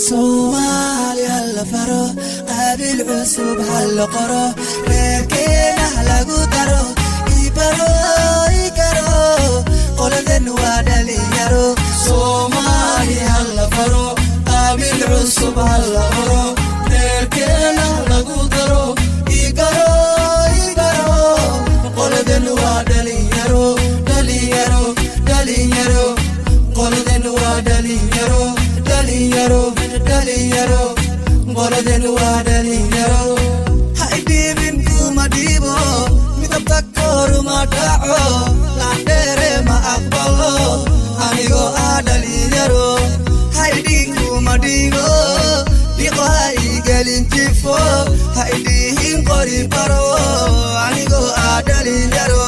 Somalia la faro qabil cusub hal qoro reerkeena lagu daro ibaro ikaro qoladan waa dhalinyaro Somalia la faro qabil cusub hal qoro reerkeena lagu daro ikaro qoladan waa dhalinyaro qoladan waa dhalinyaro qoladan waa dhalinyaro haydibin kuma dhibo midabta koruma dhaco laandheere ma aqbalo anigo dhalinyaro haydin kuma dhibo dhiqo haygelin jifo haydihin qori baro anigo dhalinyaro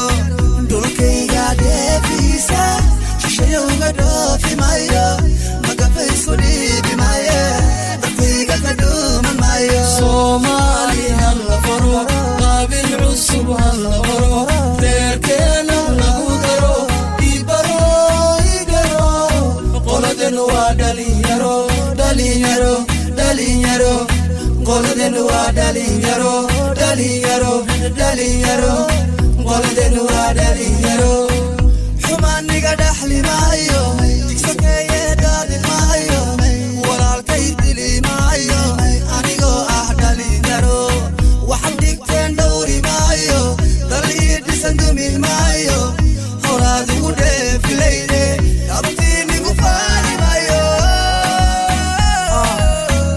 dhulkayga deefisa shishayowga dhoofi mayo magafaysu dhiibi mayo Somalia la faro qabil cusub hal qoro reerkeena lagu daro ibaro qoladan waa dhalinyaro qoladan waa dhalinyaro qoladan waa dhalinyaro xumaniga dhaxli maayo tiksakeeye daadi maayo walaalkay dili maayo anigo dhalinyaro waxaan dhigteen dhowri maayo daliidhisan dumi maayo horaad ugu dheefilayde abtiinigu faani maayo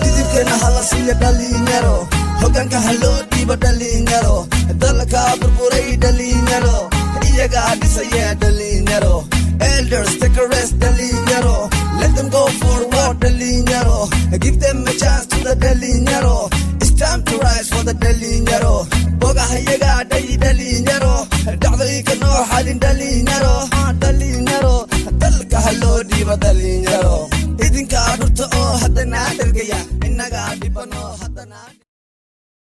didibkeena hala siiya dhalinyaro hogaanka haloo dhiibo dhalinyaro dalka burburay dhalinyaro iyagaa dhisaya dhalinyaro elders take a rest dhalinyaro let them go forward dhalinyaro give them a chance to the dhalinyaro it's time to rise for the dhalinyaro bogaha iyagaa dhay dhalinyaro dhacday ka noo xalin dhalinyaro dalka haloo dhiibo dhalinyaro idinkaa dhurta oo haddana dhergaya innagaa dhibano haddana